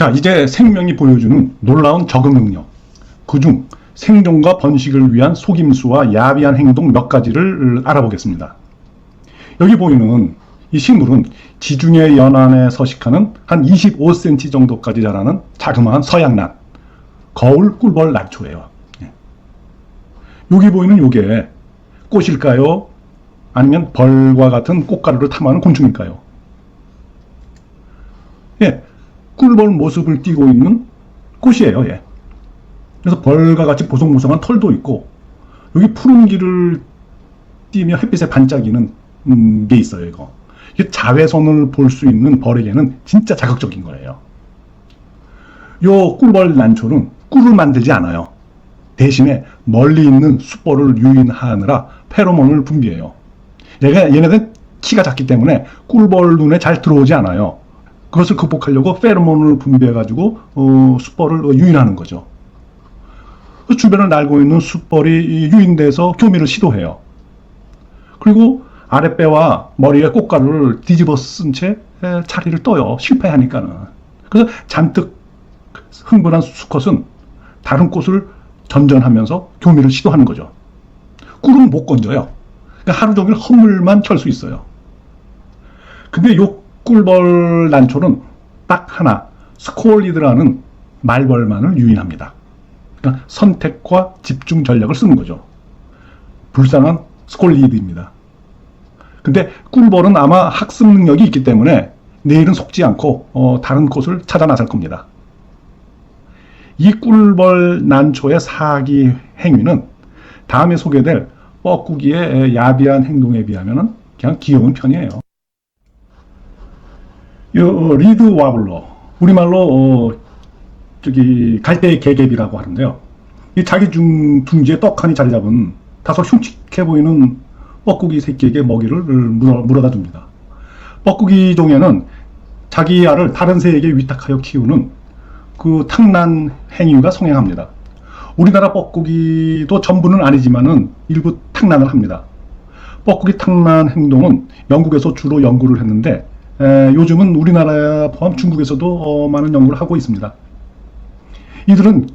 자, 이제 생명이 보여주는 놀라운 적응 능력. 그중 생존과 번식을 위한 속임수와 야비한 행동 몇 가지를 알아보겠습니다. 여기 보이는 이 식물은 지중해 연안에 서식하는 한 25cm 정도까지 자라는 자그마한 서양란, 거울 꿀벌 난초예요. 여기 보이는 요게 꽃일까요? 아니면 벌과 같은 꽃가루를 탐하는 곤충일까요? 예, 꿀벌 모습을 띠고 있는 꽃이에요. 예. 그래서 벌과 같이 보송보송한 털도 있고, 여기 푸른 길을 띠며 햇빛에 반짝이는 게 있어요. 이게 자외선을 볼 수 있는 벌에게는 진짜 자극적인 거예요. 요 꿀벌 난초는 꿀을 만들지 않아요. 대신에 멀리 있는 숫벌을 유인하느라 페로몬을 분비해요. 얘네들 키가 작기 때문에 꿀벌 눈에 잘 들어오지 않아요. 그것을 극복하려고 페로몬을 분비해가지고 숫벌을 유인하는 거죠. 그 주변을 날고 있는 숫벌이 유인돼서 교미를 시도해요. 그리고 아랫배와 머리에 꽃가루를 뒤집어 쓴 채 자리를 떠요. 실패하니까는. 그래서 잔뜩 흥분한 수컷은 다른 꽃을 전전하면서 교미를 시도하는 거죠. 꿀은 못 건져요. 그러니까 하루 종일 허물만 켤 수 있어요. 근데 요 꿀벌 난초는 딱 하나, 스콜리드라는 말벌만을 유인합니다. 그러니까 선택과 집중 전략을 쓰는 거죠. 불쌍한 스콜리드입니다. 근데 꿀벌은 아마 학습 능력이 있기 때문에 내일은 속지 않고 다른 꽃을 찾아 나설 겁니다. 이 꿀벌 난초의 사기 행위는 다음에 소개될 뻐꾸기의 야비한 행동에 비하면 그냥 귀여운 편이에요. 요 리드 와블러, 우리말로 갈대의 개개비라고 하는데요. 이 자기 둥지에 떡하니 자리 잡은 다소 흉측해 보이는 뻐꾸기 새끼에게 먹이를 물어다 줍니다. 뻐꾸기 종에는 자기 알을 다른 새에게 위탁하여 키우는 그 탕난 행위가 성행합니다. 우리나라 뻐꾸기도 전부는 아니지만은 일부 탕난을 합니다. 뻐꾸기 탕난 행동은 영국에서 주로 연구를 했는데 요즘은 우리나라 포함 중국에서도 많은 연구를 하고 있습니다. 이들은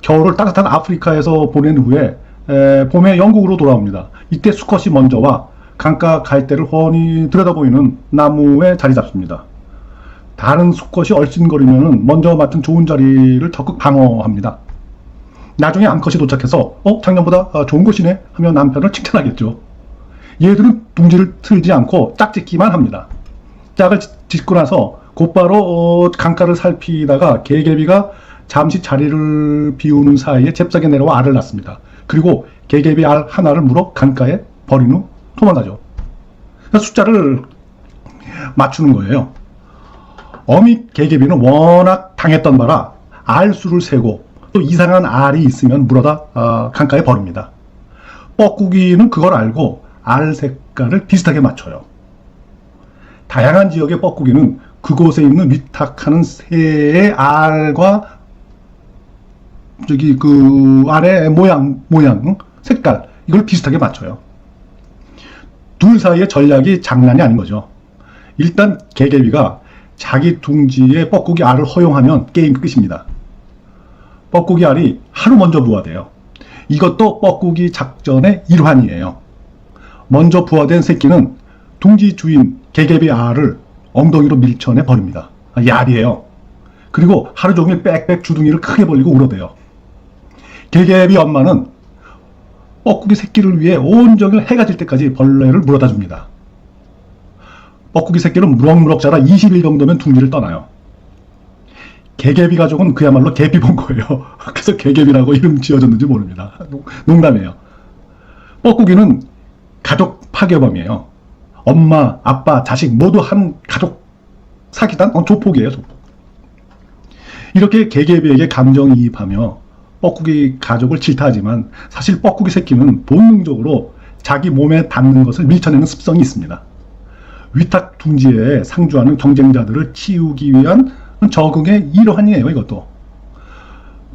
겨울을 따뜻한 아프리카에서 보낸 후에 봄에 영국으로 돌아옵니다. 이때 수컷이 먼저 와 강가 갈대를 훤히 들여다보이는 나무에 자리 잡습니다. 다른 수컷이 얼씬거리면 먼저 맡은 좋은 자리를 적극 방어합니다. 나중에 암컷이 도착해서 작년보다 좋은 것이네 하며 남편을 칭찬하겠죠. 얘들은 둥지를 틀지 않고 짝짓기만 합니다. 짝을 짓고 나서 곧바로 강가를 살피다가 개개비가 잠시 자리를 비우는 사이에 잽싸게 내려와 알을 낳습니다. 그리고 개개비 알 하나를 물어 강가에 버린 후 도망가죠. 숫자를 맞추는 거예요. 어미 개개비는 워낙 당했던 바라 알수를 세고 또 이상한 알이 있으면 물어다 강가에 버립니다. 뻐꾸기는 그걸 알고 알 색깔을 비슷하게 맞춰요. 다양한 지역의 뻐꾸기는 그곳에 있는 위탁하는 새의 알과 그 알의 모양, 색깔, 이걸 비슷하게 맞춰요. 둘 사이의 전략이 장난이 아닌 거죠. 일단 개개비가 자기 둥지에 뻐꾸기 알을 허용하면 게임 끝입니다. 뻐꾸기 알이 하루 먼저 부화돼요. 이것도 뻐꾸기 작전의 일환이에요. 먼저 부화된 새끼는 둥지 주인 개개비 알을 엉덩이로 밀쳐내 버립니다. 야리에요. 그리고 하루 종일 빽빽 주둥이를 크게 벌리고 울어대요. 개개비 엄마는 뻐꾸기 새끼를 위해 온종일 해가 질 때까지 벌레를 물어다 줍니다. 뻐꾸기 새끼는 무럭무럭 자라 20일 정도면 둥지를 떠나요. 개개비 가족은 그야말로 개피 본 거예요. 그래서 개개비라고 이름 지어졌는지 모릅니다. 농담이에요. 뻐꾸기는 가족 파괴범이에요. 엄마, 아빠, 자식 모두 한 가족 사기단? 조폭이에요, 조폭. 이렇게 개개비에게 감정이입하며 뻐꾸기 가족을 질타하지만 사실 뻐꾸기 새끼는 본능적으로 자기 몸에 닿는 것을 밀쳐내는 습성이 있습니다. 위탁 둥지에 상주하는 경쟁자들을 치우기 위한 적응의 일환이에요, 이것도.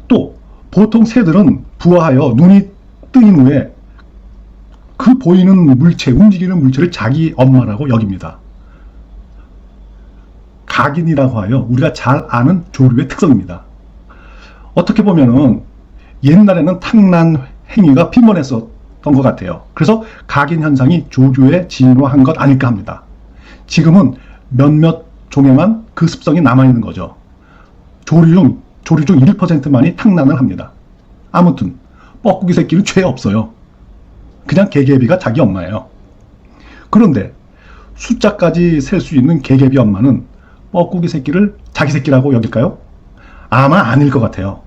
또 보통 새들은 부화하여 눈이 뜨인 후에 그 보이는 물체, 움직이는 물체를 자기 엄마라고 여깁니다. 각인이라고 하여 우리가 잘 아는 조류의 특성입니다. 어떻게 보면은 옛날에는 탕난 행위가 빈번했었던 것 같아요. 그래서 각인 현상이 조류에 진화한 것 아닐까 합니다. 지금은 몇몇 종에만 그 습성이 남아있는 거죠. 조류 중 1%만이 탕난을 합니다. 아무튼 뻐꾸기 새끼는 죄 없어요. 그냥 개개비가 자기 엄마예요. 그런데 숫자까지 셀 수 있는 개개비 엄마는 뻐꾸기 새끼를 자기 새끼라고 여길까요? 아마 아닐 것 같아요.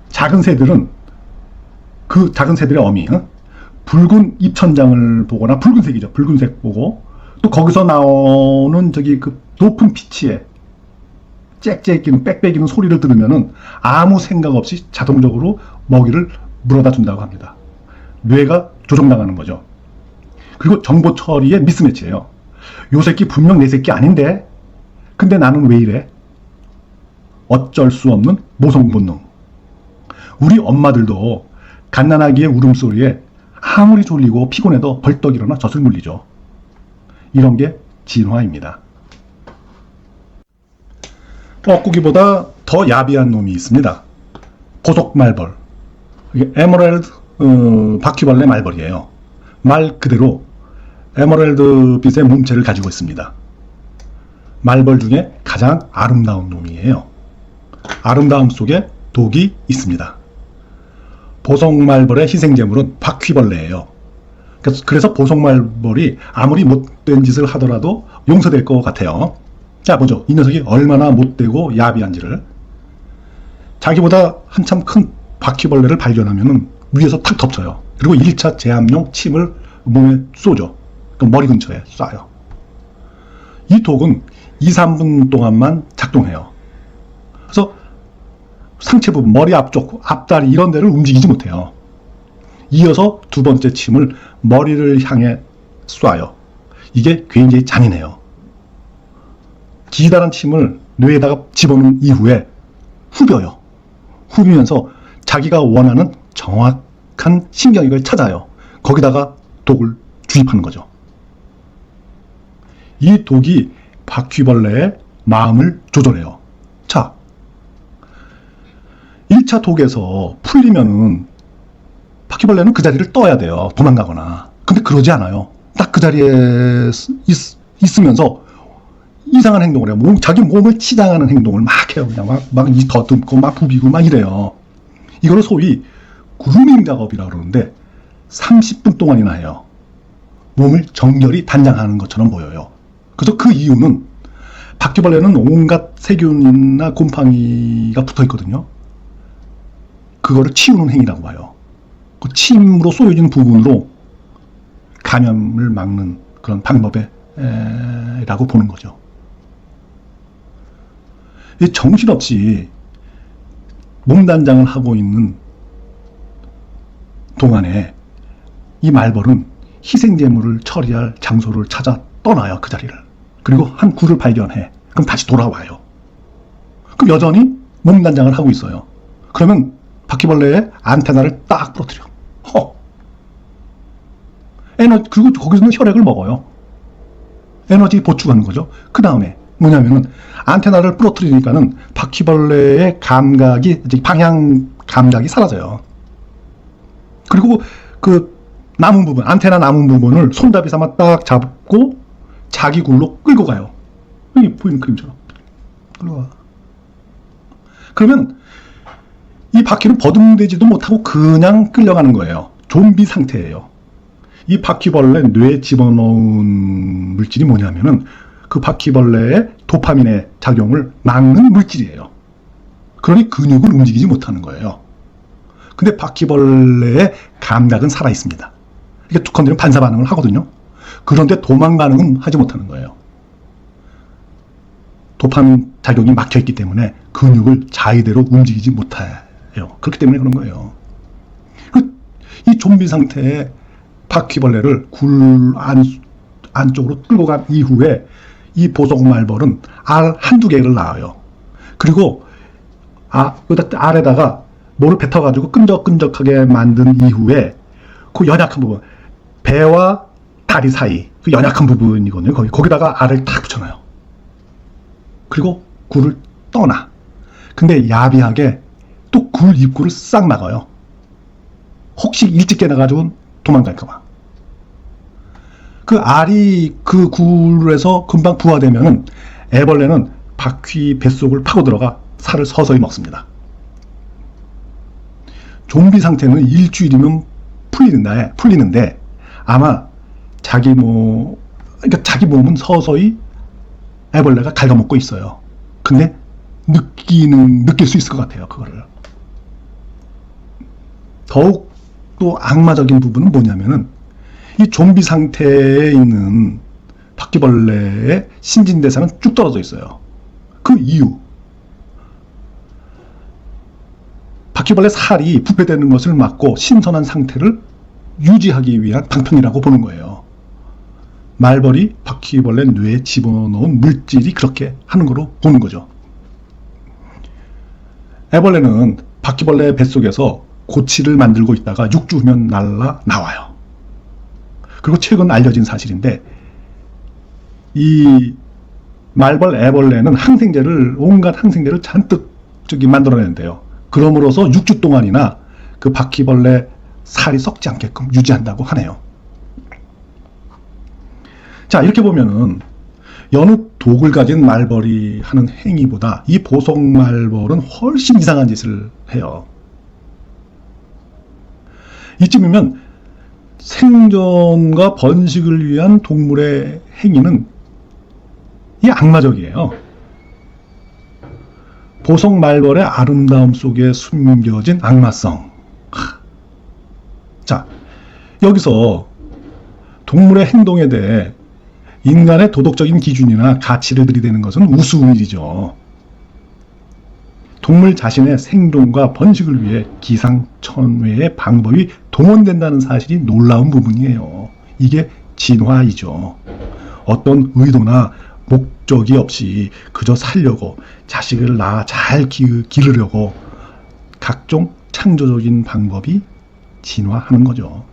작은 새들은 그 작은 새들의 어미, 붉은 입천장을 보거나 붉은색이죠. 붉은색 보고 또 거기서 나오는 그 높은 피치에 짹짹이는 빽빽이는 소리를 들으면은 아무 생각 없이 자동적으로 먹이를 물어다 준다고 합니다. 뇌가 조종당하는 거죠. 그리고 정보 처리의 미스매치예요. 요 새끼 분명 내 새끼 아닌데 근데 나는 왜 이래? 어쩔 수 없는 모성 본능. 우리 엄마들도 갓난아기의 울음소리에 아무리 졸리고 피곤해도 벌떡 일어나 젖을 물리죠. 이런 게 진화입니다. 뻐꾸기보다 더 야비한 놈이 있습니다. 보석말벌. 이게 에메랄드 바퀴벌레 말벌이에요. 말 그대로 에메랄드빛의 몸체를 가지고 있습니다. 말벌 중에 가장 아름다운 놈이에요. 아름다움 속에 독이 있습니다. 보석말벌의 희생제물은 바퀴벌레예요. 그래서 보석말벌이 아무리 못된 짓을 하더라도 용서될 것 같아요. 자, 보죠. 이 녀석이 얼마나 못되고 야비한지를. 자기보다 한참 큰 바퀴벌레를 발견하면 위에서 탁 덮쳐요. 그리고 1차 제압용 침을 몸에 쏘죠. 머리 근처에 쏴요. 이 독은 2, 3분 동안만 작동해요. 그래서 상체 부분, 머리 앞쪽, 앞다리 이런 데를 움직이지 못해요. 이어서 두 번째 침을 머리를 향해 쏴요. 이게 굉장히 잔인해요. 기다란 침을 뇌에다가 집어넣은 이후에 후벼요. 후비면서 자기가 원하는 정확한 신경액을 찾아요. 거기다가 독을 주입하는 거죠. 이 독이 바퀴벌레의 마음을 조절해요. 자, 1차 독에서 풀리면은 바퀴벌레는 그 자리를 떠야 돼요. 도망가거나. 근데 그러지 않아요. 딱 그 자리에 있으면서 이상한 행동을 해요. 자기 몸을 치장하는 행동을 막 해요. 그냥 막 이 더듬고 막 부비고 막 이래요. 이걸 소위 그루밍 작업이라고 그러는데 30분 동안이나 해요. 몸을 정렬히 단장하는 것처럼 보여요. 그래서 그 이유는 바퀴벌레는 온갖 세균이나 곰팡이가 붙어 있거든요. 그거를 치우는 행위라고 봐요. 그 침으로 쏘여진 부분으로 감염을 막는 그런 방법이라고 보는 거죠. 정신없이 몸단장을 하고 있는 동안에 이 말벌은 희생제물을 처리할 장소를 찾아 떠나요. 그 자리를. 그리고 한 굴을 발견해. 그럼 다시 돌아와요. 그럼 여전히 몸단장을 하고 있어요. 그러면 바퀴벌레의 안테나를 딱 부러뜨려. 그리고 거기서는 혈액을 먹어요. 에너지 보충하는 거죠. 그 다음에 뭐냐면은 안테나를 부러뜨리니까는 바퀴벌레의 감각이, 방향 감각이 사라져요. 그리고 그 남은 부분, 안테나 남은 부분을 손잡이 삼아 딱 잡고 자기 굴로 끌고 가요. 여기 보이는 그림처럼. 끌고 가. 그러면 이 바퀴는 버둥대지도 못하고 그냥 끌려가는 거예요. 좀비 상태예요. 이 바퀴벌레 뇌에 집어넣은 물질이 뭐냐면은 그 바퀴벌레의 도파민의 작용을 막는 물질이에요. 그러니 근육을 움직이지 못하는 거예요. 근데 바퀴벌레의 감각은 살아있습니다. 이게 툭 건드리면 반사 반응을 하거든요. 그런데 도망 반응은 하지 못하는 거예요. 도파민 작용이 막혀있기 때문에 근육을 자의대로 움직이지 못해요. 그렇기 때문에 그런 거예요. 이 좀비 상태의 바퀴벌레를 굴 안쪽으로 끌고 간 이후에 이 보석말벌은 알 한두 개를 낳아요. 그리고 알에다가 뭐를 뱉어가지고 끈적끈적하게 만든 이후에 그 연약한 부분, 배와 다리 사이 그 연약한 부분이거든요. 거기다가 알을 딱 붙여놔요. 그리고 굴을 떠나. 근데 야비하게 또 굴 입구를 싹 막아요. 혹시 일찍 깨나가지고 도망갈까봐. 그 알이 그 굴에서 금방 부화되면은 애벌레는 바퀴 뱃속을 파고 들어가 살을 서서히 먹습니다. 좀비 상태는 일주일이면 풀리는데 아마 자기 몸은 서서히 애벌레가 갉아먹고 있어요. 근데 느낄 수 있을 것 같아요, 그거를. 더욱 또 악마적인 부분은 뭐냐면은 이 좀비 상태에 있는 바퀴벌레의 신진대사는 쭉 떨어져 있어요. 그 이유, 바퀴벌레 살이 부패되는 것을 막고 신선한 상태를 유지하기 위한 방편이라고 보는 거예요. 말벌이 바퀴벌레 뇌에 집어넣은 물질이 그렇게 하는 거로 보는 거죠. 애벌레는 바퀴벌레 뱃속에서 고치를 만들고 있다가 6주 후면 날라 나와요. 그리고 최근 알려진 사실인데 이 말벌 애벌레는 온갖 항생제를 잔뜩 만들어내는데요. 그럼으로써 6주 동안이나 그 바퀴벌레 살이 썩지 않게끔 유지한다고 하네요. 자, 이렇게 보면은 여느 독을 가진 말벌이 하는 행위보다 이 보석 말벌은 훨씬 이상한 짓을 해요. 이쯤이면 생존과 번식을 위한 동물의 행위는 이 악마적이에요. 보석 말벌의 아름다움 속에 숨겨진 악마성. 자, 여기서 동물의 행동에 대해 인간의 도덕적인 기준이나 가치를 들이대는 것은 우스운 일이죠. 동물 자신의 생존과 번식을 위해 기상천외의 방법이 동원된다는 사실이 놀라운 부분이에요. 이게 진화이죠. 어떤 의도나 목적이 없이 그저 살려고, 자식을 낳아 잘 기르려고 각종 창조적인 방법이 진화하는 거죠.